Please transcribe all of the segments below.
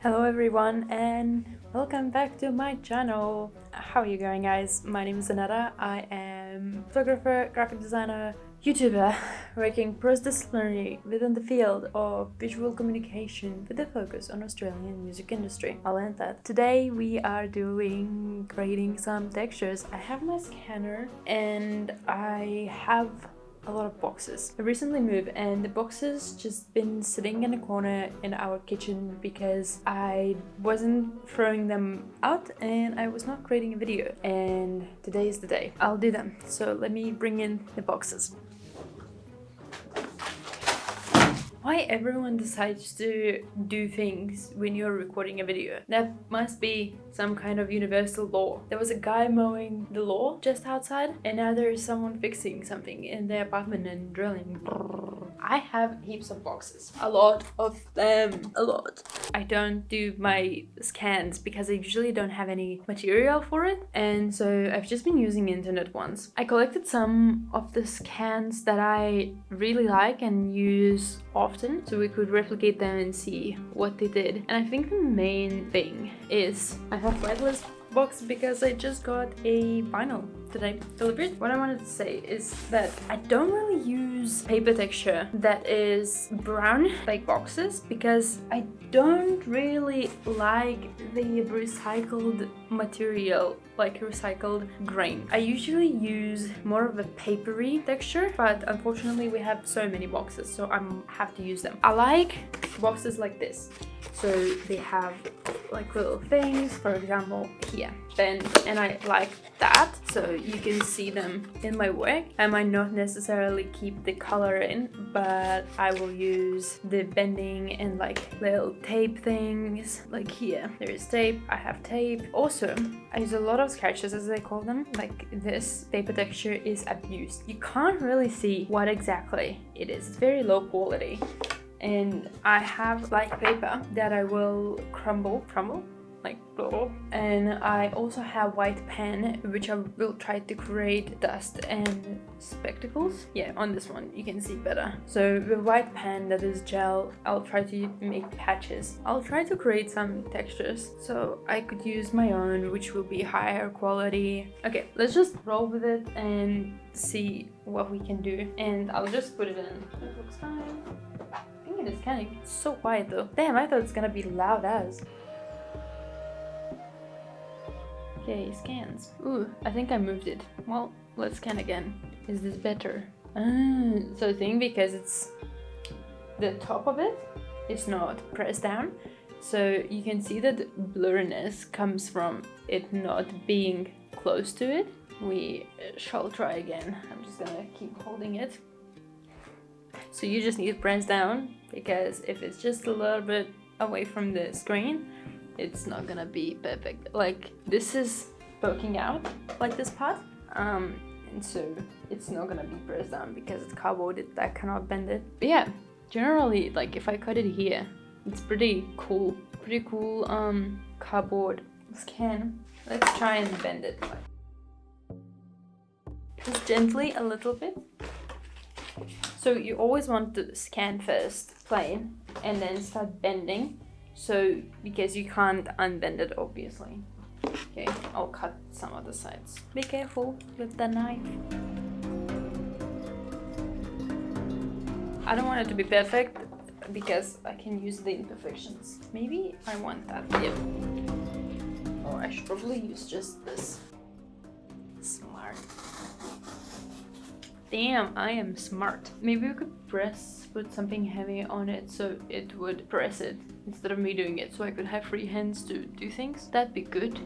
Hello everyone and welcome back to my channel. How are you going, guys? My name is Aneta. I am photographer, graphic designer, YouTuber working cross-disciplinary within the field of visual communication with a focus on Australian music industry. I'll end that. Today we are creating some textures. I have my scanner and I have a lot of boxes. I recently moved and the boxes just been sitting in a corner in our kitchen because I wasn't throwing them out and I was not creating a video, and today is the day I'll do them. So let me bring in the boxes. Why everyone decides to do things when you're recording a video? That must be some kind of universal law. There was a guy mowing the lawn just outside and now there is someone fixing something in their apartment and drilling. I have heaps of boxes. A lot of them. A lot. I don't do my scans because I usually don't have any material for it, and so I've just been using internet ones. I collected some of the scans that I really like and use often so we could replicate them and see what they did. And I think the main thing is I have whitelist box because I just got a vinyl today delivered. What I wanted to say is that I don't really use paper texture that is brown like boxes because I don't really like the recycled material, like recycled grain. I usually use more of a papery texture, but unfortunately we have so many boxes, so I have to use them. I like boxes like this. So they have like little things, for example, here. And I like that, so you can see them in my work. I might not necessarily keep the color in, but I will use the bending and like little tape things. Like here, there is tape, I have tape. Also, I use a lot of sketches, as I call them. Like this paper texture is abused. You can't really see what exactly it is. It's very low quality. And I have like paper that I will crumble like blah. And I also have white pen which I will try to create dust and spectacles. Yeah, on this one you can see better. So the white pen that is gel, I'll try to make patches. I'll try to create some textures so I could use my own, which will be higher quality. Okay, let's just roll with it and see what we can do, and I'll just put it in. It looks fine. I think it is kind of so quiet though. Damn, I thought it's gonna be loud as. Okay, scans. Ooh, I think I moved it. Well, let's scan again. Is this better? So I think because it's the top of it is not pressed down, so you can see that blurriness comes from it not being close to it. We shall try again. I'm just gonna keep holding it. So you just need to press down, because if it's just a little bit away from the screen, it's not gonna be perfect. Like this is poking out, like this part, and so it's not gonna be pressed down because it's cardboard. I cannot bend it. But yeah, generally, like if I cut it here, it's pretty cool. Pretty cool cardboard scan. Let's try and bend it. Just gently a little bit. So you always want to scan first, plain, and then start bending. So, because you can't unbend it, obviously. Okay, I'll cut some of the sides. Be careful with the knife. I don't want it to be perfect because I can use the imperfections. Maybe I want that, yeah. Or I should probably use just this. Smart. Damn, I am smart. Maybe we could put something heavy on it so it would press it instead of me doing it, so I could have free hands to do things. That'd be good.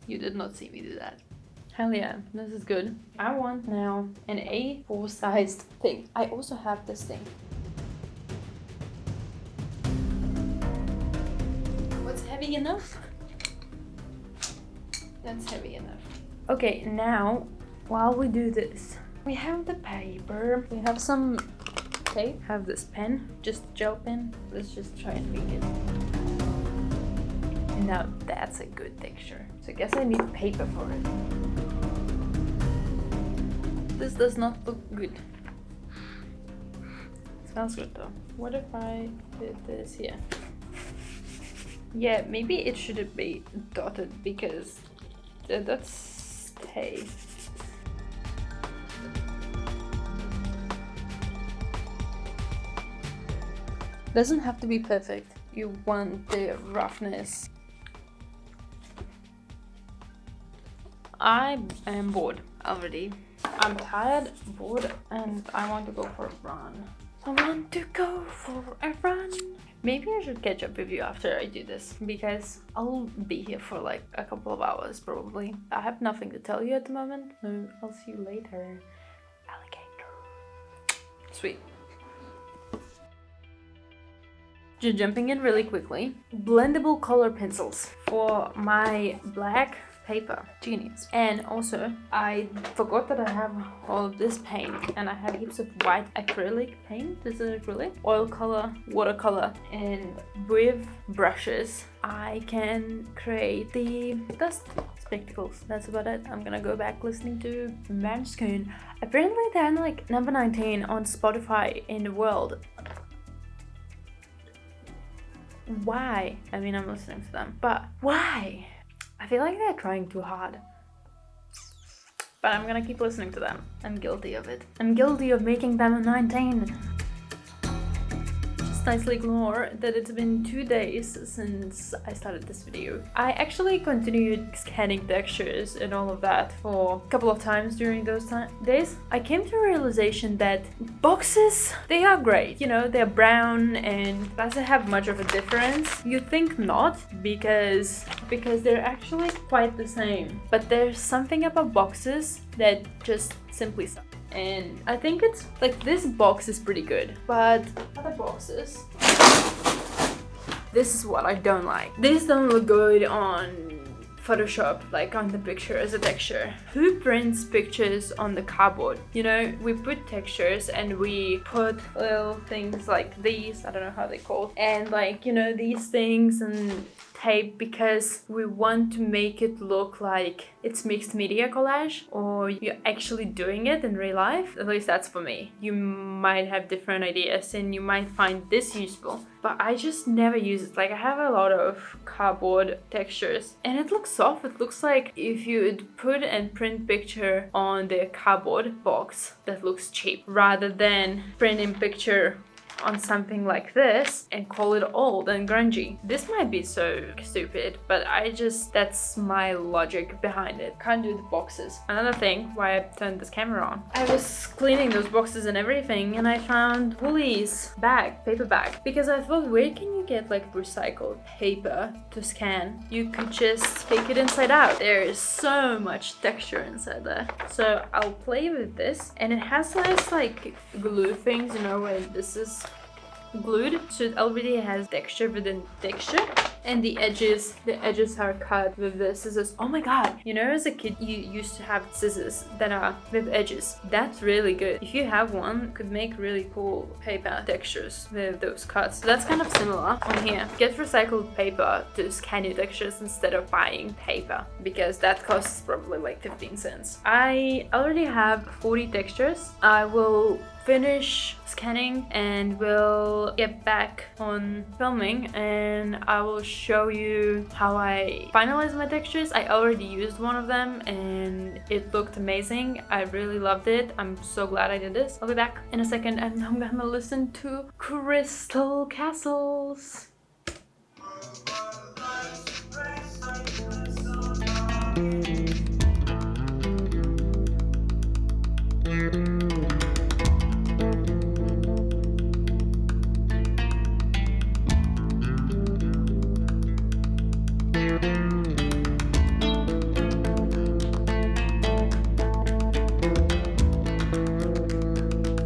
You did not see me do that. Hell yeah, this is good. I want now an A4 sized thing. I also have this thing. Heavy enough? That's heavy enough. Okay, now while we do this, we have the paper, we have some tape, have this pen, just gel pen. Let's just try and make it. Now that's a good texture. So I guess I need paper for it. This does not look good. Smells good though. What if I did this here? Yeah, maybe it shouldn't be dotted because that's stay. Doesn't have to be perfect. You want the roughness. I am bored already. I'm tired, bored, and I want to go for a run. I want to go for a run. Maybe I should catch up with you after I do this because I'll be here for like a couple of hours probably. I have nothing to tell you at the moment, so I'll see you later. Alligator. Sweet. Just jumping in really quickly. Blendable color pencils for my black paper. Genius. And also, I forgot that I have all of this paint and I have heaps of white acrylic paint. This is acrylic, oil color, watercolor, and with brushes I can create the dust spectacles. That's about it. I'm gonna go back listening to Måneskin. Apparently they're like number 19 on Spotify in the world. Why? I mean, I'm listening to them, but why? I feel like they're trying too hard. But I'm gonna keep listening to them. I'm guilty of it. I'm guilty of making them a 19. Just nicely ignore that it's been 2 days since I started this video. I actually continued scanning textures and all of that for a couple of times during those days. I came to a realization that boxes, they are great. You know, they're brown and doesn't have much of a difference. You think not, because they're actually quite the same. But there's something about boxes that just simply suck. And I think it's like this box is pretty good, but other boxes, this is what I don't like. These don't look good on Photoshop, like on the picture as a texture. Who prints pictures on the cardboard? You know, we put textures and we put little things like these, I don't know how they call, and like, you know, these things and tape because we want to make it look like it's mixed media collage or you're actually doing it in real life. At least that's for me. You might have different ideas and you might find this useful, but I just never use it. Like I have a lot of cardboard textures and it looks soft. It looks like if you would put and print picture on the cardboard box that looks cheap rather than printing picture on something like this and call it old and grungy. This might be so stupid, but that's my logic behind it. Can't do the boxes. Another thing why I turned this camera on. I was cleaning those boxes and everything and I found Woolies paper bag, because I thought, where can you get like recycled paper to scan? You could just take it inside out. There is so much texture inside there. So I'll play with this and it has nice like glue things, you know, when this is glued, so it already has texture within texture, and the edges are cut with the scissors. Oh my god, you know, as a kid you used to have scissors that are with edges. That's really good. If you have one, it could make really cool paper textures with those cuts. So that's kind of similar on here. Get recycled paper to scan your textures instead of buying paper, because that costs probably like 15 cents. I already have 40 textures. I will finish scanning and we'll get back on filming and I will show you how I finalize my textures. I already used one of them and it looked amazing. I really loved it. I'm so glad I did this. I'll be back in a second and I'm gonna listen to Crystal Castles.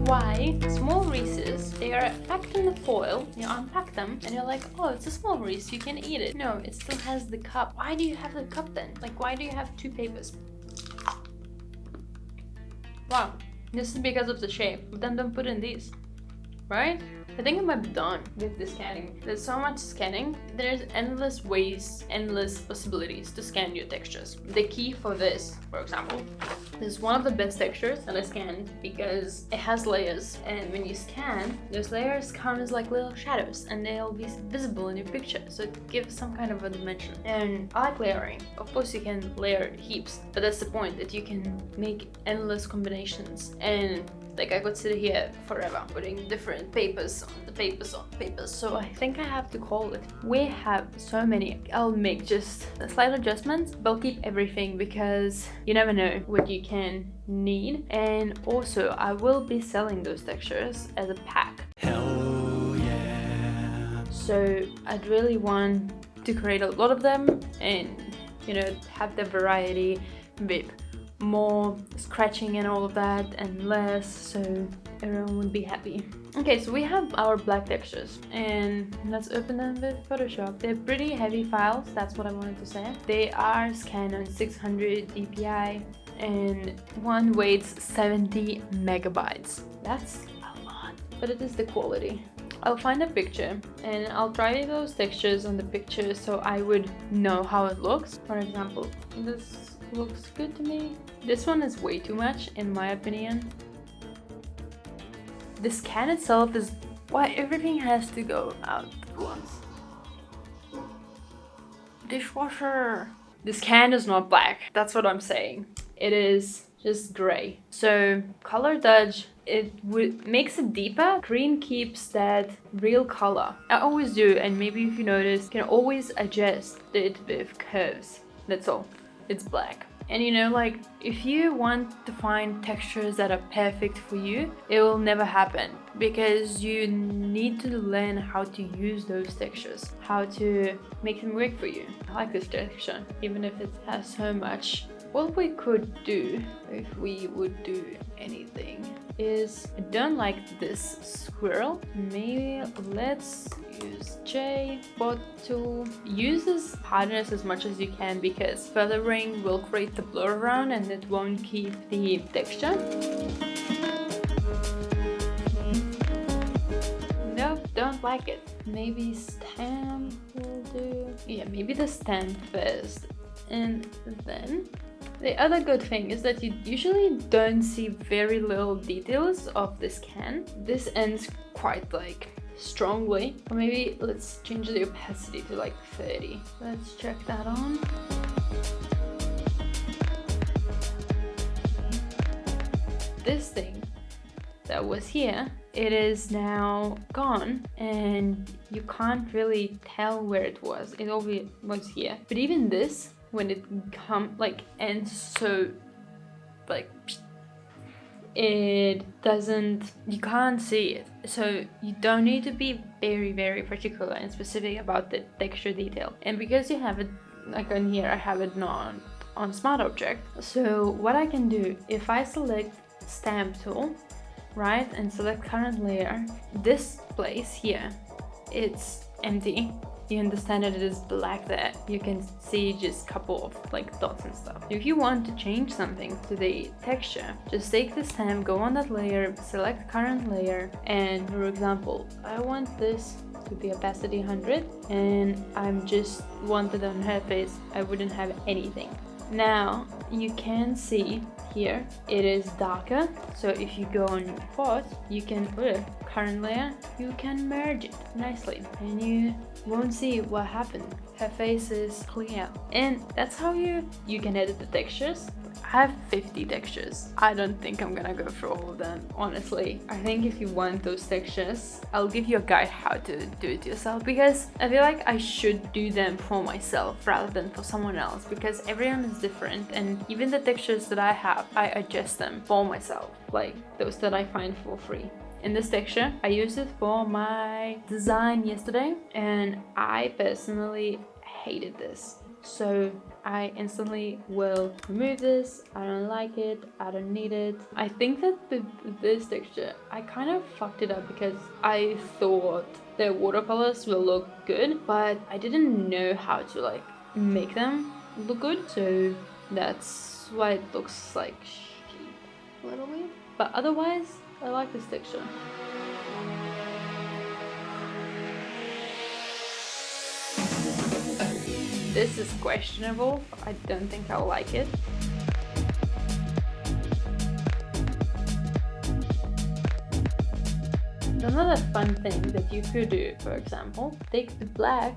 Why small Reese's, they are packed in the foil, you unpack them and you're like, oh, it's a small Reese, you can eat it. No, it still has the cup. Why do you have the cup then? Like, why do you have two papers? Wow, this is because of the shape. Then don't put in these. right? I think I might be done with the scanning. There's so much scanning. There's endless ways, endless possibilities to scan your textures. The key for this, for example, is one of the best textures that I scanned because it has layers, and when you scan, those layers come as like little shadows and they'll be visible in your picture, so it gives some kind of a dimension. And I like layering. Of course you can layer heaps, but that's the point, that you can make endless combinations. And like I could sit here forever putting different papers on the papers on papers. So I think I have to call it. We have so many. I'll make just slight adjustments, but I'll keep everything because you never know what you can need. And also I will be selling those textures as a pack. Hell yeah. So I'd really want to create a lot of them and, you know, have the variety with more scratching and all of that and less, so everyone would be happy. Okay, so we have our black textures and let's open them with Photoshop. They're pretty heavy files, that's what I wanted to say. They are scanned on 600 dpi and one weighs 70 megabytes. That's a lot, but it is the quality. I'll find a picture and I'll try those textures on the picture so I would know how it looks. For example, this looks good to me. This one is way too much in my opinion. The scan itself is why everything has to go out at once. Dishwasher. The scan is not black, that's what I'm saying. It is just gray. So color dodge, it makes it deeper. Green keeps that real color. I always do, and maybe if you notice, you can always adjust it with curves. That's all. It's black. And you know, like if you want to find textures that are perfect for you, it will never happen because you need to learn how to use those textures, how to make them work for you. I like this texture, even if it has so much. What we could do, if we would do anything, is I don't like this squirrel. Maybe let's use J bot tool. Use this hardness as much as you can because feathering will create the blur around and it won't keep the texture. Nope, don't like it. Maybe stamp will do. Yeah, maybe the stamp first. And then the other good thing is that you usually don't see very little details of the scan. This ends quite like strongly. Or maybe let's change the opacity to like 30. Let's check that on. This thing that was here, it is now gone and you can't really tell where it was. It always was here. But even this, when it ends so like it doesn't, you can't see it, so you don't need to be very particular and specific about the texture detail. And because you have it like on here, I have it not on smart object, so what I can do, if I select stamp tool, right, and select current layer, this place here, it's empty. You understand that it is black there. You can see just a couple of like dots and stuff. If you want to change something to the texture, just take the stamp, go on that layer, select current layer, and for example, I want this to be opacity 100 and I'm just wanted on her face. I wouldn't have anything. Now you can see here it is darker, so if you go on your pot, you can put a current layer, you can merge it nicely and you won't see what happened. Her face is clear, and that's how you can edit the textures. I have 50 textures. I don't think I'm gonna go through all of them, honestly. I think if you want those textures, I'll give you a guide how to do it yourself, because I feel like I should do them for myself rather than for someone else, because everyone is different, and even the textures that I have, I adjust them for myself, like those that I find for free. In this texture, I used it for my design yesterday, and I personally hated this. So I instantly will remove this. I don't like it, I don't need it. I think that with this texture, I kind of fucked it up because I thought the watercolors will look good, but I didn't know how to like make them look good. So that's why it looks like shit a little bit. But otherwise, I like this texture. This is questionable. I don't think I'll like it. Another fun thing that you could do, for example, take the black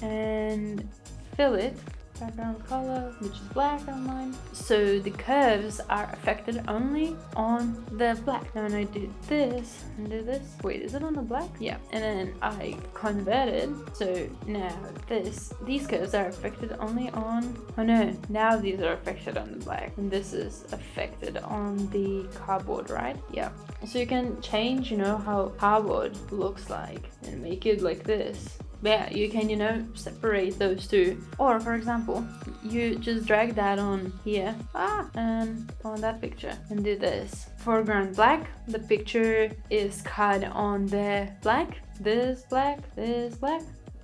and fill it background color, which is black on mine, so the curves are affected only on the black. Now when I do this and do this, wait, is it on the black? Yeah, and then I convert it, so now these curves are affected only on, oh no, now these are affected on the black, and this is affected on the cardboard, right? Yeah, so you can change, you know, how cardboard looks like and make it like this. Yeah, you can, you know, separate those two. Or for example, you just drag that on here and on that picture and do this. Foreground black, the picture is cut on the black, this black,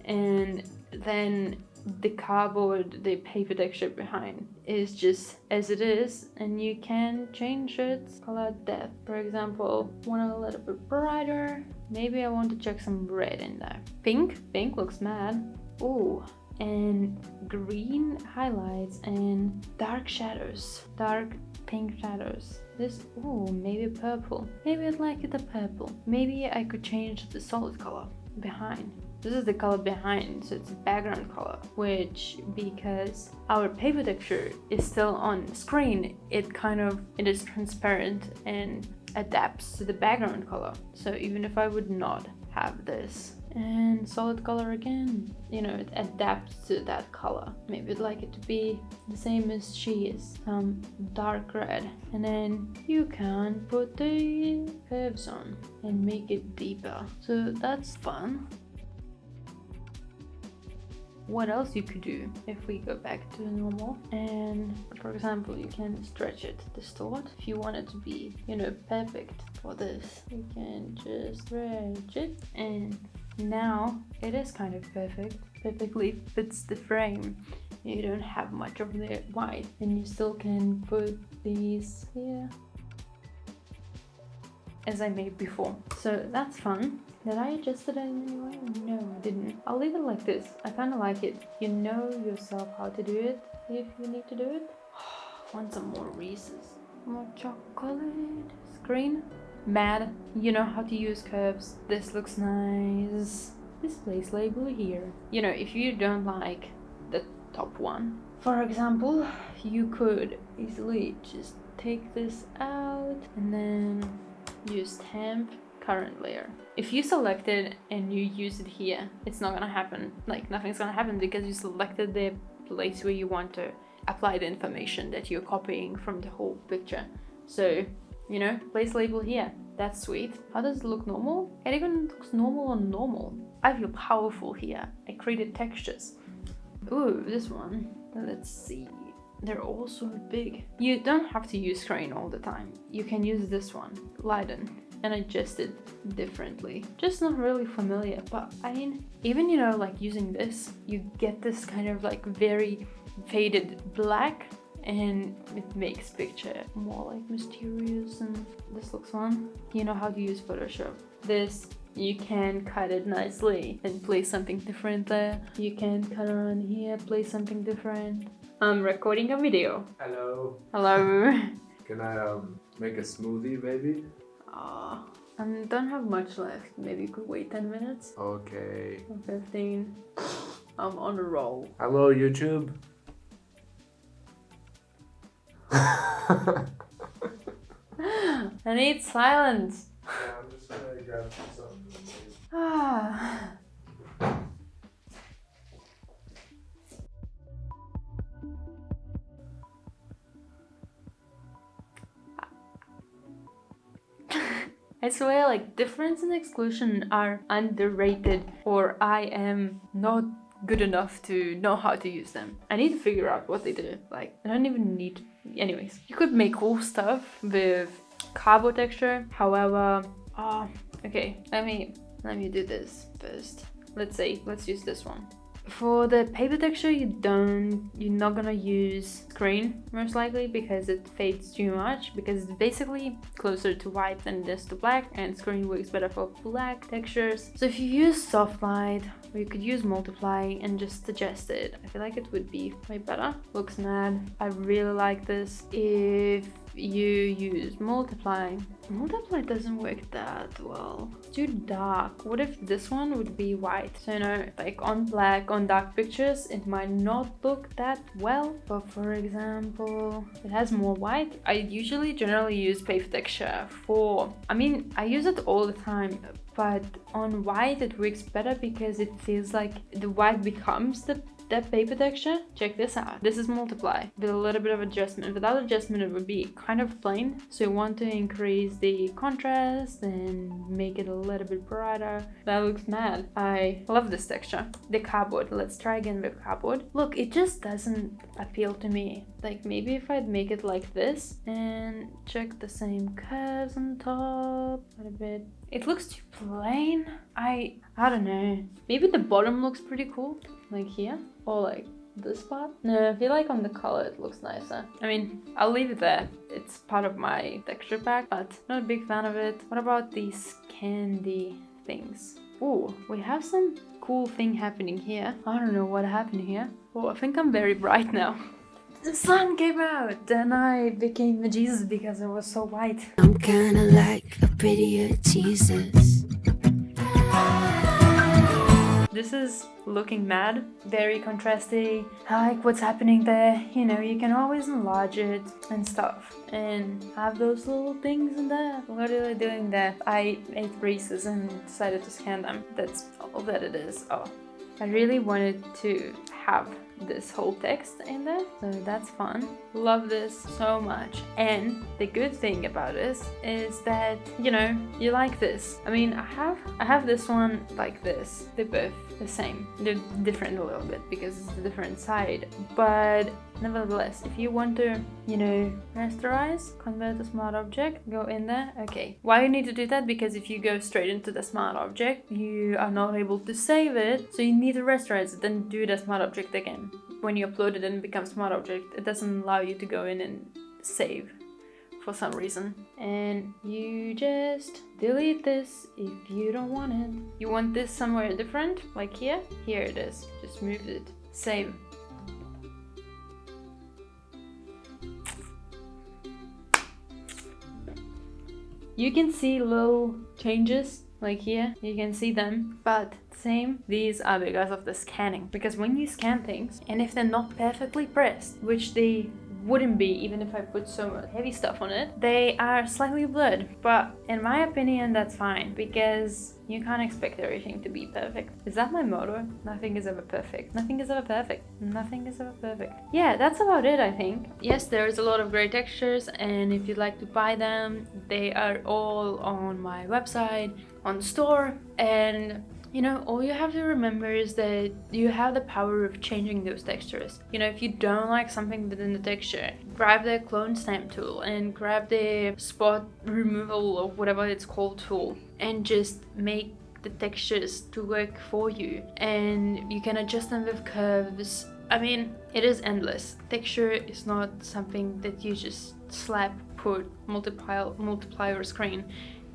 and then the cardboard, the paper texture behind is just as it is, and you can change its color depth. For example, want a little bit brighter, maybe I want to check some red in there. Pink looks mad. Ooh, and green highlights and dark shadows, dark pink shadows. This, ooh, maybe purple. Maybe I'd like it a purple. Maybe I could change the solid color behind. This is the color behind, so it's a background color, which, because our paper texture is still on the screen, it is transparent and adapts to the background color. So even if I would not have this, and solid color again, you know, it adapts to that color. Maybe I'd like it to be the same as she is, dark red, and then you can put the curves on and make it deeper. So that's fun. What else you could do if we go back to normal, and for example, you can stretch it, distort. If you want it to be, you know, perfect for this, you can just stretch it, and now it is kind of perfect, perfectly fits the frame. You don't have much of the white, and you still can put these here as I made before. So that's fun. Did I adjust it in any way? No, I didn't. I'll leave it like this. I kind of like it. You know yourself how to do it if you need to do it. Want some more Reese's. More chocolate. Screen. Mad. You know how to use curves. This looks nice. This place label here. You know, if you don't like the top one, for example, you could easily just take this out and then use temp current layer. If you select it and you use it here, it's not gonna happen. Like, nothing's gonna happen because you selected the place where you want to apply the information that you're copying from the whole picture. So, you know, place label here. That's sweet. How does it look normal? It even looks normal on normal. I feel powerful here. I created textures. Ooh, this one. Let's see. They're all so big. You don't have to use screen all the time. You can use this one, lighten, and adjust it differently. Just not really familiar, but I mean, even, you know, like using this, you get this kind of like very faded black, and it makes picture more like mysterious, and this looks fun. You know how to use Photoshop. This, you can cut it nicely and place something different there. You can cut around here, place something different. I'm recording a video. Hello. Hello. Can I make a smoothie, baby? I don't have much left. Maybe you could wait 10 minutes. Okay. Or 15. I'm on a roll. Hello, YouTube. I need silence. Yeah, I'm just gonna grab something. Ah. I swear, like, difference and exclusion are underrated, or I am not good enough to know how to use them. I need to figure out what they do. Like, I don't even need... Anyways, you could make cool stuff with cardboard texture. However, okay, let me do this first. Let's use this one. For the paper texture, you're not gonna use screen most likely because it fades too much, because it's basically closer to white than it is to black, and screen works better for black textures. So if you use soft light or you could use multiply and just adjust it. I feel like it would be way better. Looks mad. I really like this. If you use multiply doesn't work that well. It's too dark. What if this one would be white? So like on black, on dark pictures, it might not look that well. But for example, it has more white. I generally use paper texture for, I use it all the time, but on white it works better because it feels like the white becomes that paper texture. Check this out. This is multiply with a little bit of adjustment. Without adjustment it would be kind of plain, so you want to increase the contrast and make it a little bit brighter. That looks mad. I love this texture. The cardboard, let's try again with cardboard. Look, it just doesn't appeal to me. Like maybe if I'd make it like this and check the same curves on top a little bit. It looks too plain. I don't know. Maybe the bottom looks pretty cool, like here, or like this part. No, I feel like on the color it looks nicer. I'll leave it there. It's part of my texture pack, but not a big fan of it. What about these candy things? Oh, we have some cool thing happening here. I don't know what happened here. Oh, I think I'm very bright now. The sun came out and I became a Jesus because it was so white. I'm kinda like a prettier Jesus. This is looking mad, very contrasty. I like what's happening there. You can always enlarge it and stuff and have those little things in there. What are they doing there? I ate Reese's and decided to scan them. That's all that it is. Oh, I really wanted to have this whole text in there, so that's fun. Love this so much. And the good thing about this is that you like this. I have this one like this. They're both the same. They're different a little bit because it's a different side, but nevertheless, if you want to rasterize, convert a smart object, go in there. Okay, why you need to do that? Because if you go straight into the smart object, you are not able to save it, so you need to rasterize it, then do the smart object again. When you upload it and it becomes smart object, it doesn't allow you to go in and save for some reason. And you just delete this if you don't want it. You want this somewhere different, like here? Here it is. Just move it. Save. You can see little changes, like here, you can see them, but same, these are because of the scanning. Because when you scan things, and if they're not perfectly pressed, which they wouldn't be even if I put so much heavy stuff on it, they are slightly blurred. But in my opinion, that's fine, because you can't expect everything to be perfect. Is that my motto? Nothing is ever perfect. Nothing is ever perfect. Nothing is ever perfect. Yeah, that's about it, I think. Yes, there's a lot of great textures, and if you'd like to buy them, they are all on my website, on the store, and all you have to remember is that you have the power of changing those textures. If you don't like something within the texture, grab the clone stamp tool and grab the spot removal or whatever it's called tool and just make the textures to work for you. And you can adjust them with curves. It is endless. Texture is not something that you just slap, put, multiply your screen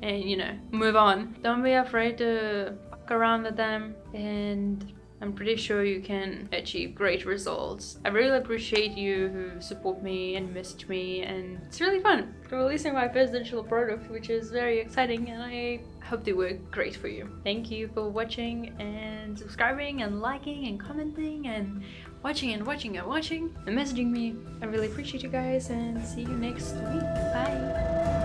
and move on. Don't be afraid to around with them, and I'm pretty sure you can achieve great results. I really appreciate you who support me and message me, and it's really fun releasing my first digital product, which is very exciting, and I hope they work great for you. Thank you for watching and subscribing and liking and commenting and watching and messaging me. I really appreciate you guys, and see you next week. Bye.